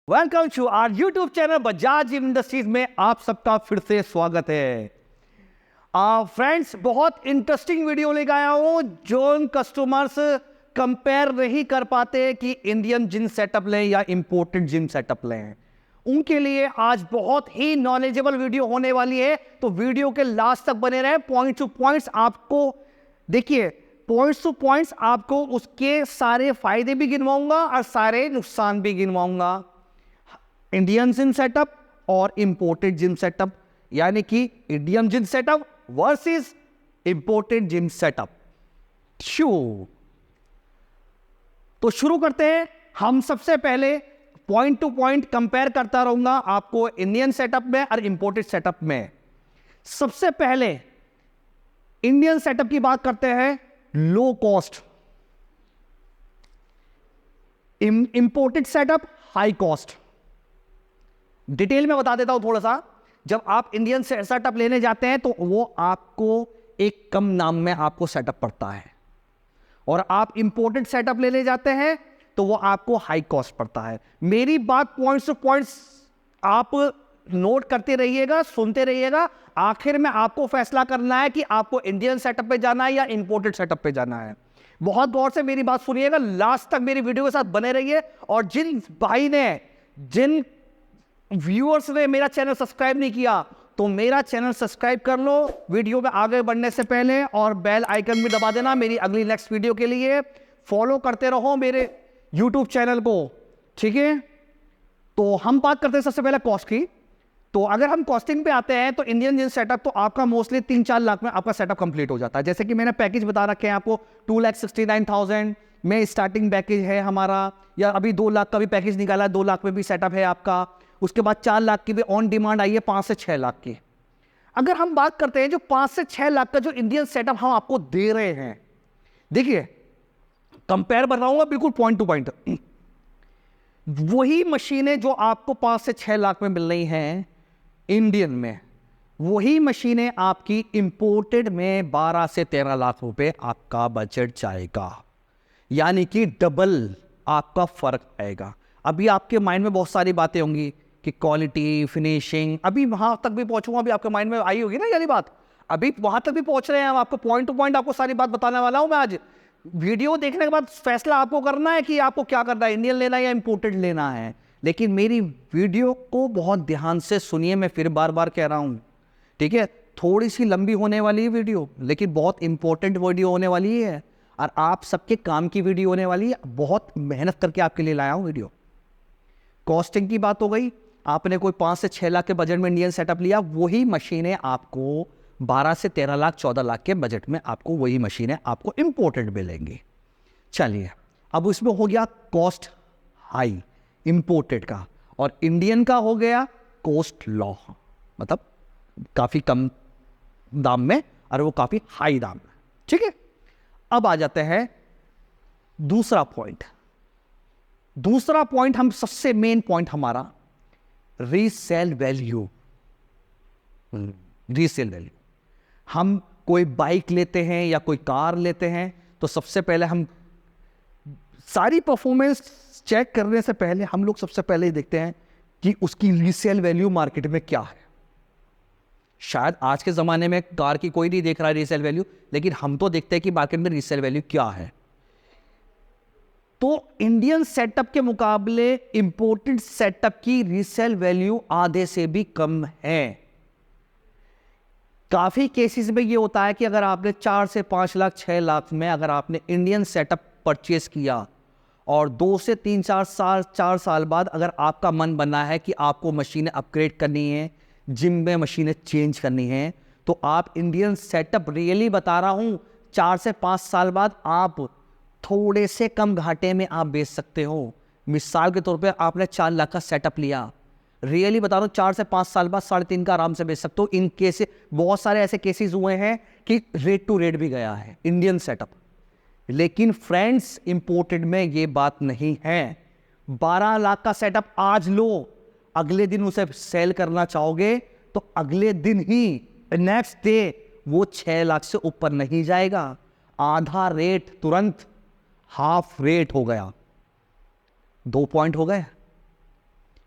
Welcome to our YouTube channel Bajaj industries में आप सबका फिर से स्वागत है। फ्रेंड्स, बहुत इंटरेस्टिंग वीडियो लेकर आया हूं। जो कस्टमर्स कंपेयर नहीं कर पाते कि इंडियन जिम सेटअप लें या इंपोर्टेड जिम सेटअप लें, उनके लिए आज बहुत ही नॉलेजेबल वीडियो होने वाली है। तो वीडियो के लास्ट तक बने रहे। पॉइंट टू पॉइंट्स आपको देखिए, पॉइंट्स टू पॉइंट्स आपको उसके सारे फायदे भी गिनवाऊंगा और सारे नुकसान भी गिनवाऊंगा। इंडियन जिम सेटअप और इंपोर्टेड जिम सेटअप, यानी कि Indian gym setup versus imported gym setup. तो शुरू करते हैं। हम सबसे पहले पॉइंट टू पॉइंट कंपेयर करता रहूंगा आपको इंडियन सेटअप में और इंपोर्टेड सेटअप में। सबसे पहले इंडियन सेटअप की बात करते हैं। Low cost. Imported setup high cost. Detail में बता देता हूं थोड़ा सा। जब आप इंडियन सेटअप लेने जाते हैं तो वो आपको एक कम नाम में आपको सेटअप पड़ता है, और आप इंपोर्टेड सेटअप लेने जाते हैं तो वो आपको हाई कॉस्ट पड़ता है। मेरी बात पॉइंट्स टू पॉइंट्स आप नोट करते रहिएगा, सुनते रहिएगा। आखिर में आपको फैसला करना है कि आपको इंडियन सेटअप पे जाना है या इंपोर्टेड सेटअप पे जाना है। बहुत गौर से मेरी बात सुनिएगा, लास्ट तक मेरी वीडियो के साथ बने रहिए। और जिन व्यूअर्स ने मेरा चैनल सब्सक्राइब नहीं किया तो मेरा चैनल सब्सक्राइब कर लो वीडियो में आगे बढ़ने से पहले, और बेल आइकन भी दबा देना मेरी अगली नेक्स्ट वीडियो के लिए। फॉलो करते रहो मेरे यूट्यूब चैनल को, ठीक है। तो हम बात करते हैं सबसे पहले कॉस्ट की। तो अगर हम कॉस्टिंग पे आते हैं तो इंडियन जिम सेटअप तो आपका मोस्टली 3-4 लाख में आपका सेटअप कंप्लीट हो जाता है। जैसे कि मैंने पैकेज बता रखे हैं आपको, 2,69,000 में स्टार्टिंग पैकेज है हमारा, या अभी 2 लाख का भी पैकेज निकाला है, 2 लाख में भी सेटअप है आपका। उसके बाद 4 लाख की भी ऑन डिमांड आई है, 5 से 6 लाख की। अगर हम बात करते हैं जो 5 से 6 लाख का जो इंडियन सेटअप हम आपको दे रहे हैं, देखिए कंपेयर बताऊंगा बिल्कुल पॉइंट टू पॉइंट। वही मशीनें जो आपको 5 से 6 लाख में मिल रही हैं इंडियन में, वही मशीनें आपकी इंपोर्टेड में 12 से 13 लाख रुपए आपका बजट जाएगा, यानी कि डबल आपका फर्क आएगा। अभी आपके माइंड में बहुत सारी बातें होंगी कि क्वालिटी, फिनिशिंग, अभी वहां तक भी पहुंचूंगा। अभी आपके माइंड में आई होगी ना यारी बात, अभी वहां तक भी पहुंच रहे हैं हम। आपको पॉइंट टू पॉइंट आपको सारी बात बताने वाला हूं मैं आज। वीडियो देखने के बाद फैसला आपको करना है कि आपको क्या करना है, इंडियन लेना है या इंपोर्टेड लेना है। लेकिन मेरी वीडियो को बहुत ध्यान से सुनिए, मैं फिर बार बार कह रहा हूं, ठीक है। थोड़ी सी लंबी होने वाली है वीडियो, लेकिन बहुत इंपॉर्टेंट वीडियो होने वाली है, और आप सबके काम की वीडियो होने वाली है। बहुत मेहनत करके आपके लिए लाया हूं वीडियो। कॉस्टिंग की बात हो गई, आपने कोई 5 से 6 लाख के बजट में इंडियन सेटअप लिया, वही मशीनें आपको 12 से 13 लाख 14 लाख के बजट में आपको वही मशीनें आपको इंपोर्टेड मिलेंगी। चलिए, अब उसमें हो गया कॉस्ट हाई इंपोर्टेड का, और इंडियन का हो गया कॉस्ट लो, मतलब काफी कम दाम में और वो काफी हाई दाम में, ठीक है। अब आ जाते हैं दूसरा पॉइंट। दूसरा पॉइंट हम सबसे मेन पॉइंट हमारा रीसेल वैल्यू। रीसेल वैल्यू, हम कोई बाइक लेते हैं या कोई कार लेते हैं तो सबसे पहले हम सारी परफॉर्मेंस चेक करने से पहले हम लोग सबसे पहले ही देखते हैं कि उसकी रीसेल वैल्यू मार्केट में क्या है। शायद आज के जमाने में कार की कोई नहीं देख रहा है रीसेल वैल्यू, लेकिन हम तो देखते हैं कि मार्केट में रीसेल वैल्यू क्या है। तो इंडियन सेटअप के मुकाबले इंपोर्टेड सेटअप की रीसेल वैल्यू आधे से भी कम है। काफी केसेस में ये होता है कि अगर आपने 4 से 5 लाख 6 लाख में अगर आपने इंडियन सेटअप परचेस किया, और 2 से 4 साल बाद अगर आपका मन बना है कि आपको मशीनें अपग्रेड करनी है, जिम में मशीनें चेंज करनी है, तो आप इंडियन सेटअप, रियली बता रहा हूं, 4 से 5 साल बाद आप थोड़े से कम घाटे में आप बेच सकते हो। मिसाल के तौर पे आपने 4 लाख का सेटअप लिया, रियली बता रहा हूं 4 से 5 साल बाद 3.5 का आराम से बेच सकते हो। इन केस बहुत सारे ऐसे केसेस हुए हैं कि रेट टू रेट भी गया है इंडियन सेटअप। लेकिन फ्रेंड्स, इंपोर्टेड में ये बात नहीं है। 12 लाख का सेटअप आज लो, अगले दिन उसे सेल करना चाहोगे तो अगले दिन ही, नेक्स्ट डे, वो 6 लाख से ऊपर नहीं जाएगा। आधा रेट तुरंत हाफ रेट हो गया। 2 पॉइंट हो गए।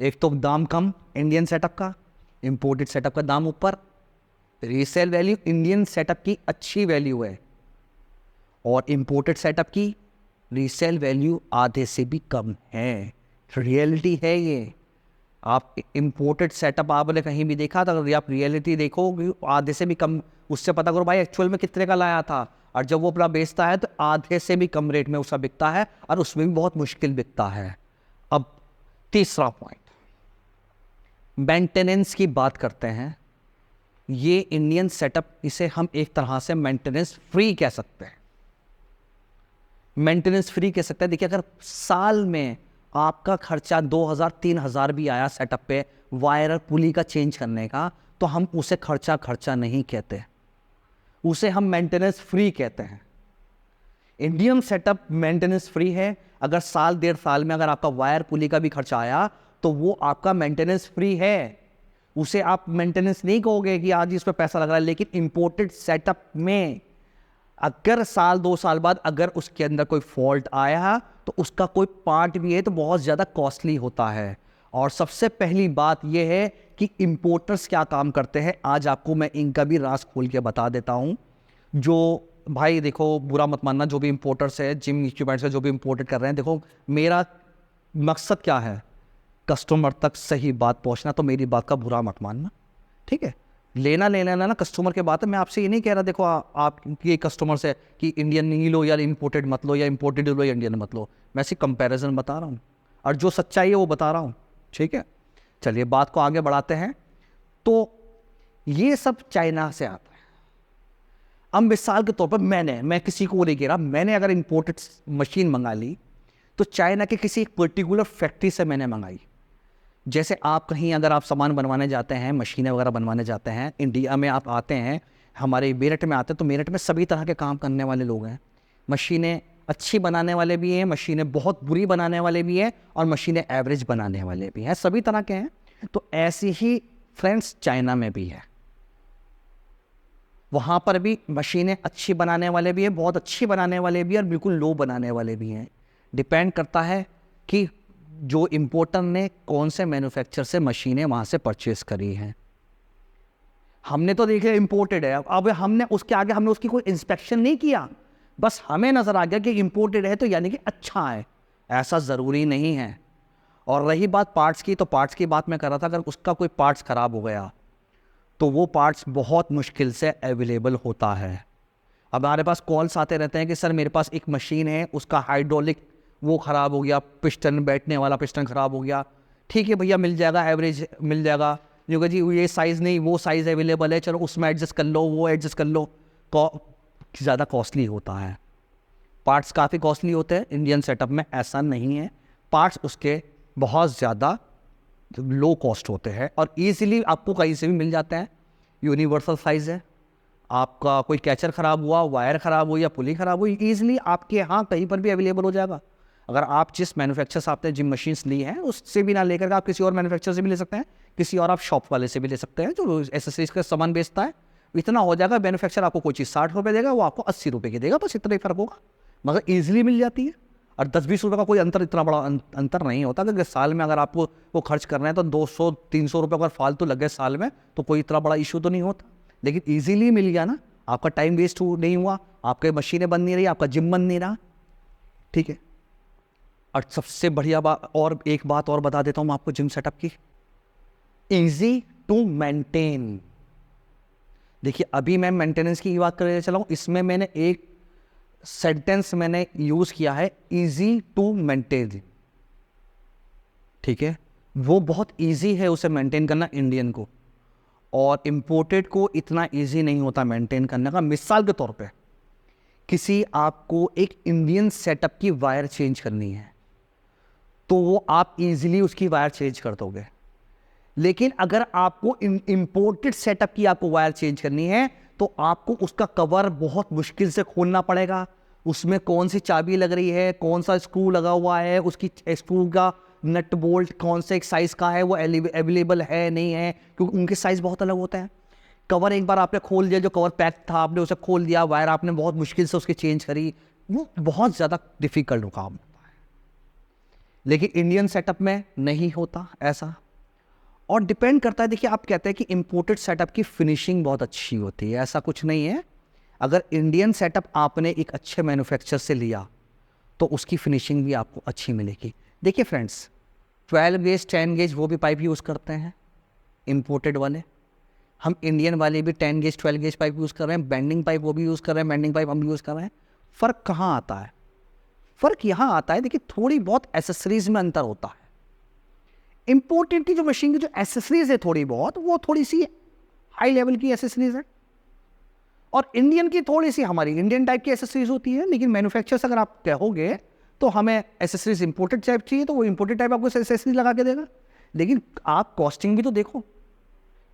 एक तो दाम कम इंडियन सेटअप का, इंपोर्टेड सेटअप का दाम ऊपर, रीसेल वैल्यू इंडियन सेटअप की अच्छी वैल्यू है और इंपोर्टेड सेटअप की रीसेल वैल्यू आधे से भी कम है। रियलिटी है ये। आप इंपोर्टेड सेटअप आपने कहीं भी देखा था, अगर आप रियलिटी देखो आधे से भी कम, उससे पता करो भाई एक्चुअल में कितने का लाया था, और जब वो अपना बेचता है तो आधे से भी कम रेट में उसका बिकता है और उसमें भी बहुत मुश्किल बिकता है। अब तीसरा पॉइंट, मेंटेनेंस की बात करते हैं। ये इंडियन सेटअप, इसे हम एक तरह से मेंटेनेंस फ्री कह सकते हैं। मेंटेनेंस फ्री कह सकते हैं। देखिए, अगर साल में आपका खर्चा 2000-3000 भी आया सेटअप पे वायर और पुली का चेंज करने का, तो हम उसे खर्चा नहीं कहते, उसे हम मेंटेनेंस फ्री कहते हैं। इंडियन सेटअप मेंटेनेंस फ्री है। अगर साल 1.5 साल में अगर आपका वायर पुली का भी खर्चा आया तो वो आपका मेंटेनेंस फ्री है, उसे आप मेंटेनेंस नहीं कहोगे कि आज इस पर पैसा लग रहा है। लेकिन इंपोर्टेड सेटअप में अगर साल 2 साल बाद अगर उसके अंदर कोई फॉल्ट आया तो उसका कोई पार्ट भी है तो बहुत ज़्यादा कॉस्टली होता है। और सबसे पहली बात यह है कि इंपोर्टर्स क्या काम करते हैं, आज आपको मैं इनका भी राज खोल के बता देता हूं। जो भाई देखो, बुरा मत मानना, जो भी इंपोर्टर्स है जिम इक्विपमेंट्स है जो भी इंपोर्टेड कर रहे हैं, देखो मेरा मकसद क्या है, कस्टमर तक सही बात पहुंचना। तो मेरी बात का बुरा मत मानना, ठीक है। लेना ना कस्टमर के बात है। मैं आपसे ये नहीं कह रहा देखो आप ये कस्टमर से कि इंडियन नहीं लो या इंपोर्टेड मत लो, या इंपोर्टेड लो या इंडियन मत लो। मैं सिर्फ कंपैरिजन बता रहा हूँ और जो सच्चाई है वो बता रहा हूँ, ठीक है। चलिए बात को आगे बढ़ाते हैं। तो ये सब चाइना से आता है। अब मिसाल के तौर पर मैं किसी को नहीं कह रहा, मैंने अगर इंपोर्टेड मशीन मंगा ली तो चाइना के किसी एक पर्टिकुलर फैक्ट्री से मैंने मंगाई। जैसे आप कहीं अगर आप सामान बनवाने जाते हैं, मशीनें वगैरह बनवाने जाते हैं, इंडिया में आप आते हैं, हमारे मेरठ में आते हैं, तो मेरठ में सभी तरह के काम करने वाले लोग हैं। मशीनें अच्छी बनाने वाले भी हैं, मशीनें बहुत बुरी बनाने वाले भी हैं, और मशीनें एवरेज बनाने वाले भी हैं, सभी तरह के हैं। तो ऐसी ही फ्रेंड्स चाइना में भी है। वहाँ पर भी मशीनें अच्छी बनाने वाले भी हैं, बहुत अच्छी बनाने वाले भी हैं, और बिल्कुल लो बनाने वाले भी हैं। डिपेंड करता है कि जो इंपोर्टर ने कौन से मैन्युफैक्चर से मशीनें वहाँ से परचेस करी हैं। हमने तो देखा इंपोर्टेड है, अब हमने उसके आगे हमने उसकी कोई इंस्पेक्शन नहीं किया, बस हमें नज़र आ गया कि इंपोर्टेड है तो यानी कि अच्छा है। ऐसा ज़रूरी नहीं है। और रही बात पार्ट्स की, तो पार्ट्स की बात मैं कर रहा था, अगर उसका कोई पार्ट्स ख़राब हो गया तो वो पार्ट्स बहुत मुश्किल से अवेलेबल होता है। अब हमारे पास कॉल्स आते रहते हैं कि सर मेरे पास एक मशीन है, उसका हाइड्रोलिक वो ख़राब हो गया, पिस्टन, बैठने वाला पिस्टन ख़राब हो गया। ठीक है भैया, मिल जाएगा, एवरेज मिल जाएगा। जो कि जी ये साइज़ नहीं, वो साइज़ अवेलेबल है, चलो उसमें एडजस्ट कर लो, वो एडजस्ट कर लो। ज़्यादा कॉस्टली होता है, पार्ट्स काफ़ी कॉस्टली होते हैं। इंडियन सेटअप में ऐसा नहीं है, पार्ट्स उसके बहुत ज़्यादा लो कॉस्ट होते हैं और ईजिली आपको कहीं से भी मिल जाते हैं। यूनिवर्सल साइज़ है, आपका कोई कैचर ख़राब हुआ, वायर ख़राब हुई या पुली ख़राब हुई, ईजिली आपके यहाँ कहीं पर भी अवेलेबल हो जाएगा। अगर आप जिस मैन्युफैक्चर से आपने जिम मशीन्स ली हैं उससे भी ना लेकर आप किसी और मैन्युफैक्चर से भी ले सकते हैं, किसी और आप शॉप वाले से भी ले सकते हैं जो एसेसरीज का सामान बेचता है। इतना हो जाएगा, मैन्युफैक्चर आपको कोई चीज़ 60 रुपये देगा, वो आपको 80 रुपये की देगा, बस इतना ही फ़र्क होगा, मगर ईजिली मिल जाती है। और 10-20 रुपये का कोई अंतर, इतना बड़ा अंतर नहीं होता, क्योंकि साल में अगर आपको वो खर्च करना है तो 200-300 रुपये अगर फालतू लगे साल में तो कोई इतना बड़ा इशू तो नहीं होता। लेकिन ईजिली मिल गया ना, आपका टाइम वेस्ट नहीं हुआ, आपके मशीनें बन नहीं रही, आपका जिम बन नहीं रहा, ठीक है। और सबसे बढ़िया बात, और एक बात और बता देता हूँ मैं आपको जिम सेटअप की, इजी टू मेंटेन। देखिए अभी मैं मेंटेनेंस की बात कर चला हूँ, इसमें मैंने एक सेंटेंस मैंने यूज किया है, इजी टू मेंटेन, ठीक है। वो बहुत इजी है उसे मेंटेन करना इंडियन को, और इंपोर्टेड को इतना इजी नहीं होता मेंटेन करने का। मिसाल के तौर पे किसी आपको एक इंडियन सेटअप की वायर चेंज करनी है तो वो आप इजीली उसकी वायर चेंज कर दोगे, लेकिन अगर आपको इंपोर्टेड सेटअप की आपको वायर चेंज करनी है तो आपको उसका कवर बहुत मुश्किल से खोलना पड़ेगा। उसमें कौन सी चाबी लग रही है, कौन सा स्क्रू लगा हुआ है, उसकी स्क्रू का नट बोल्ट कौन से एक साइज़ का है, वो अवेलेबल है नहीं है, क्योंकि उनके साइज़ बहुत अलग होते हैं। कवर एक बार आपने खोल दिया, जो कवर पैक था आपने उसे खोल दिया, वायर आपने बहुत मुश्किल से उसकी चेंज करी, वो बहुत ज़्यादा डिफिकल्ट काम होता है। लेकिन इंडियन सेटअप में नहीं होता ऐसा। और डिपेंड करता है, देखिए आप कहते हैं कि इंपोर्टेड सेटअप की फिनिशिंग बहुत अच्छी होती है, ऐसा कुछ नहीं है। अगर इंडियन सेटअप आपने एक अच्छे मैन्युफैक्चरर से लिया तो उसकी फिनिशिंग भी आपको अच्छी मिलेगी। देखिए फ्रेंड्स, 12 गेज 10 गेज वो भी पाइप यूज़ करते हैं इंपोर्टेड वाले, हम इंडियन वाले भी 10 गेज 12 गेज पाइप यूज़ कर रहे हैं, बेंडिंग पाइप वो भी यूज़ कर रहे हैं, बेंडिंग पाइप हम भी यूज़ कर रहे हैं। फ़र्क कहाँ आता है? फ़र्क यहाँ आता है, देखिए थोड़ी बहुत एसेसरीज में अंतर होता है। इंपोर्टेड की जो मशीन की जो एसेसरीज है थोड़ी बहुत, वो थोड़ी सी हाई लेवल की एसेसरीज है, और इंडियन की थोड़ी सी हमारी इंडियन टाइप की एसेसरीज होती है। लेकिन मैन्युफैक्चरर्स अगर आप कहोगे तो हमें एसेसरीज इंपोर्टेड टाइप चाहिए तो वो इंपोर्टेड टाइप आपको एसेसरीज लगा के देगा। लेकिन आप कॉस्टिंग भी तो देखो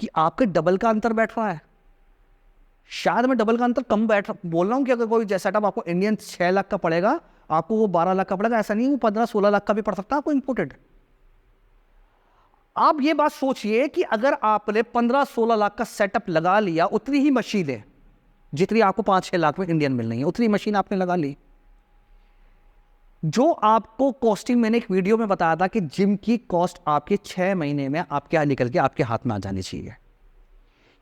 कि आपके डबल का अंतर बैठ रहा है। शायद मैं डबल का अंतर कम बैठ बोल रहा हूँ कि अगर कोई सेटअप आपको इंडियन 6 लाख का पड़ेगा, आपको वो 12 लाख का पड़ेगा, ऐसा नहीं, वो 15-16 लाख का भी पड़ सकता है आपको इंपोर्टेड। आप ये बात सोचिए कि अगर आपने 15-16 लाख का सेटअप लगा लिया, उतनी ही मशीनें जितनी आपको 5-6 लाख में इंडियन मिल रही है, उतनी मशीन आपने लगा ली। जो आपको कॉस्टिंग मैंने एक वीडियो में बताया था कि जिम की कॉस्ट आपके 6 महीने में आपके यहाँ निकल के आपके हाथ में आ जानी चाहिए।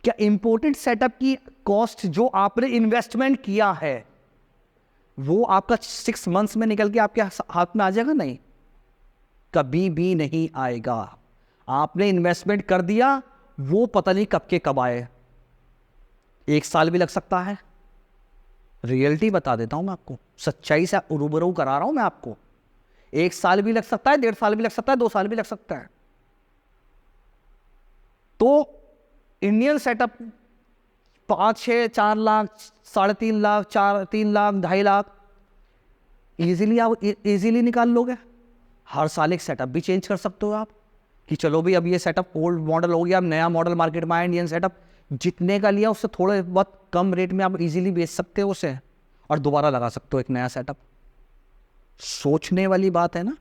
क्या इंपोर्टेड सेटअप की कॉस्ट जो आपने इन्वेस्टमेंट किया है वो आपका 6 मंथ्स में निकल के आपके हाथ में आ जाएगा? नहीं, कभी भी नहीं आएगा। आपने इन्वेस्टमेंट कर दिया, वो पता नहीं कब के कब आए, 1 साल भी लग सकता है। रियलिटी बता देता हूं मैं आपको, सच्चाई से रूबरू करा रहा हूं मैं आपको। 1 साल भी लग सकता है, 1.5 साल भी लग सकता है, 2 साल भी लग सकता है। तो Indian setup 5-6 4 lakh 3.5 lakh 3 lakh 2.5 lakh easily आप इजीली निकाल लोगे। हर साल एक सेटअप भी चेंज कर सकते हो आप कि चलो भी अब ये सेटअप ओल्ड मॉडल हो गया, अब नया मॉडल मार्केट में आया इंडियन सेटअप, जितने का लिया उससे थोड़े बहुत कम रेट में आप इजीली बेच सकते हो उसे और दोबारा लगा सकते हो एक नया सेटअप। सोचने वाली बात है ना।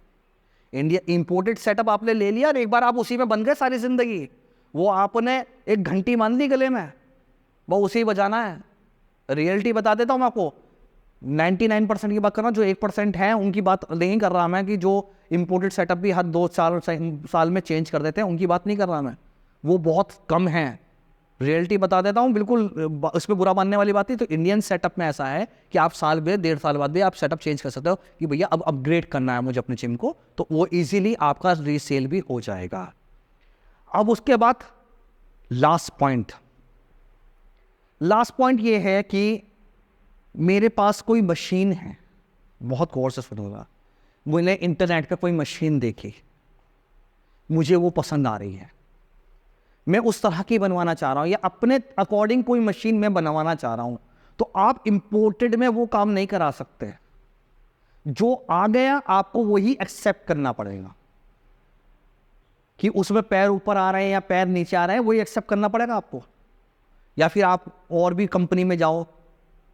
इंडिया इंपोर्टेड सेटअप आपने ले लिया और एक बार आप उसी में बन गए सारी जिंदगी, वो आपने एक घंटी मान ली गले में, वो उसे ही बजाना है। रियलिटी बता देता हूँ मैं आपको, 99% की बात कर रहा हूँ, जो 1% है उनकी बात नहीं कर रहा मैं कि जो इंपोर्टेड सेटअप भी हर 2-4 साल में चेंज कर देते हैं, उनकी बात नहीं कर रहा मैं, वो बहुत कम है। रियलिटी बता देता हूँ, बिल्कुल इसमें बुरा मानने वाली बात नहीं। तो इंडियन सेटअप में ऐसा है कि आप साल में 1.5 साल बाद भी आप सेटअप चेंज कर सकते हो कि भैया अब अपग्रेड करना है मुझे अपने जिम को, तो वो इजीली आपका रीसेल भी हो जाएगा। अब उसके बाद लास्ट पॉइंट ये है कि मेरे पास कोई मशीन है, बहुत गौर से सुनूंगा, मैंने इंटरनेट पे कोई मशीन देखी, मुझे वो पसंद आ रही है, मैं उस तरह की बनवाना चाह रहा हूं या अपने अकॉर्डिंग कोई मशीन मैं बनवाना चाह रहा हूं, तो आप इंपोर्टेड में वो काम नहीं करा सकते। जो आ गया आपको वही एक्सेप्ट करना पड़ेगा कि उसमें पैर ऊपर आ रहे हैं या पैर नीचे आ रहे हैं, वही एक्सेप्ट करना पड़ेगा आपको। या फिर आप और भी कंपनी में जाओ,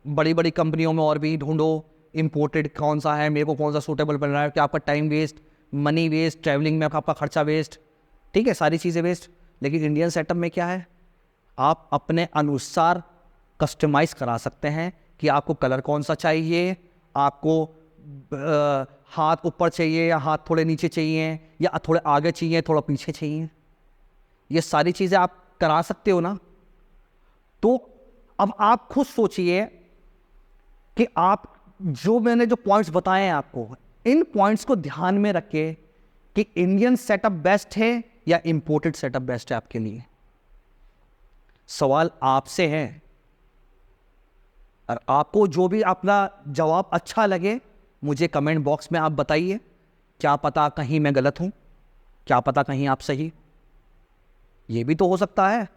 बड़ी बड़ी कंपनियों में और भी ढूंढो इंपोर्टेड कौन सा है, मेरे को कौन सा सूटेबल बन रहा है, कि आपका time waste, money waste, travelling में आपका खर्चा वेस्ट, ठीक है, सारी चीज़ें वेस्ट। लेकिन इंडियन सेटअप में क्या है, आप अपने अनुसार कस्टमाइज़ करा सकते हैं कि आपको कलर कौन सा चाहिए, आपको हाथ ऊपर चाहिए या हाथ थोड़े नीचे चाहिए या थोड़े आगे चाहिए थोड़ा पीछे चाहिए, ये सारी चीज़ें आप करा सकते हो ना। तो अब आप खुद सोचिए कि आप जो मैंने जो पॉइंट्स बताए हैं आपको, इन पॉइंट्स को ध्यान में रख के कि इंडियन सेटअप बेस्ट है या इंपोर्टेड सेटअप बेस्ट है आपके लिए। सवाल आपसे है और आपको जो भी अपना जवाब अच्छा लगे मुझे कमेंट बॉक्स में आप बताइए। क्या पता कहीं मैं गलत हूं, क्या पता कहीं आप सही, ये भी तो हो सकता है।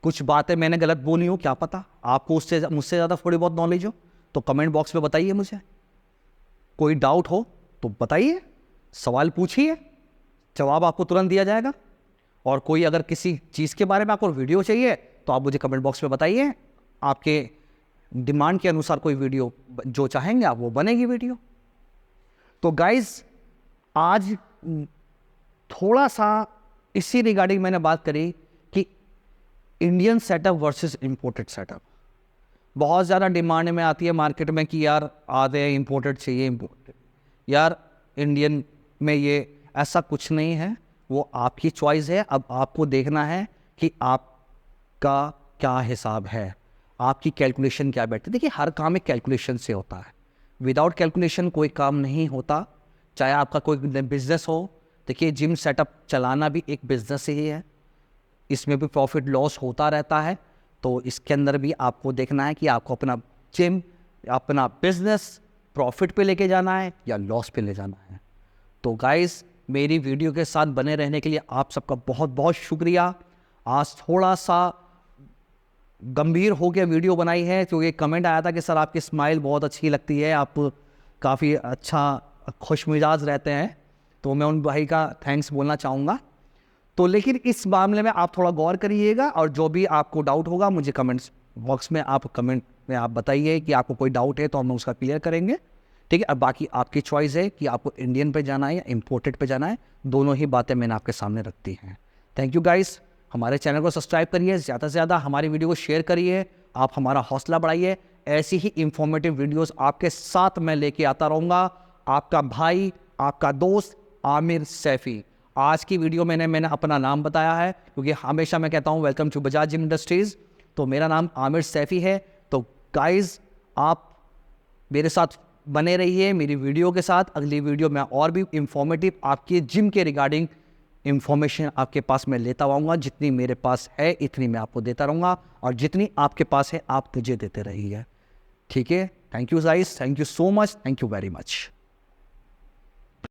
कुछ बातें मैंने गलत बोली हो, क्या पता आपको उससे मुझसे ज़्यादा थोड़ी बहुत नॉलेज हो, तो कमेंट बॉक्स में बताइए मुझे। कोई डाउट हो तो बताइए, सवाल पूछिए, जवाब आपको तुरंत दिया जाएगा। और कोई अगर किसी चीज़ के बारे में आपको वीडियो चाहिए तो आप मुझे कमेंट बॉक्स में बताइए, आपके डिमांड के अनुसार कोई वीडियो जो चाहेंगे आप वो बनेगी वीडियो। तो गाइज आज थोड़ा सा इसी रिगार्डिंग मैंने बात करी कि Indian setup versus imported setup बहुत ज़्यादा डिमांड में आती है मार्केट में कि यार आधे इंपोर्टेड चाहिए, इंपोर्टेड यार इंडियन में ये ऐसा कुछ नहीं है, वो आपकी चॉइस है। अब आपको देखना है कि आपका क्या हिसाब है, आपकी कैलकुलेशन क्या बैठती है। देखिए हर काम एक कैलकुलेशन से होता है, विदाउट कैलकुलेशन कोई काम नहीं होता। चाहे आपका कोई बिजनेस हो, देखिए जिम सेटअप चलाना भी एक बिजनेस ही है, इसमें भी प्रॉफिट लॉस होता रहता है। तो इसके अंदर भी आपको देखना है कि आपको अपना जिम, अपना बिजनेस प्रॉफिट पे लेके जाना है या लॉस पे ले जाना है। तो गाइस मेरी वीडियो के साथ बने रहने के लिए आप सबका बहुत बहुत शुक्रिया। आज थोड़ा सा गंभीर हो के वीडियो बनाई है क्योंकि कमेंट आया था कि सर आपकी स्माइल बहुत अच्छी लगती है, आप काफ़ी अच्छा खुश मिजाज रहते हैं, तो मैं उन भाई का थैंक्स बोलना चाहूँगा। तो लेकिन इस मामले में आप थोड़ा गौर करिएगा और जो भी आपको डाउट होगा मुझे कमेंट्स बॉक्स में आप बताइए कि आपको कोई डाउट है तो हम उसका क्लियर करेंगे, ठीक है। अब बाकी आपकी चॉइस है कि आपको इंडियन पे जाना है या इम्पोर्टेड पे जाना है, दोनों ही बातें मैंने आपके सामने रख दी हैं। थैंक यू गाइस, हमारे चैनल को सब्सक्राइब करिए, ज़्यादा से ज़्यादा हमारी वीडियो को शेयर करिए, आप हमारा हौसला बढ़ाइए। ऐसी ही इंफॉर्मेटिव वीडियोस आपके साथ मैं लेके आता रहूँगा। आपका भाई, आपका दोस्त आमिर सैफी। आज की वीडियो मैंने अपना नाम बताया है क्योंकि हमेशा मैं कहता हूँ welcome to Bajaj gym industries, तो मेरा नाम आमिर सैफी है। तो गाइज़ आप मेरे साथ बने रहिए मेरी वीडियो के साथ। अगली वीडियो में और भी इंफॉर्मेटिव आपके जिम के रिगार्डिंग इंफॉर्मेशन आपके पास मैं लेता आऊँगा। जितनी मेरे पास है इतनी मैं आपको देता रहूँगा और जितनी आपके पास है आप मुझे देते रहिए, ठीक है। Thank you guys, thank you so much, thank you very much.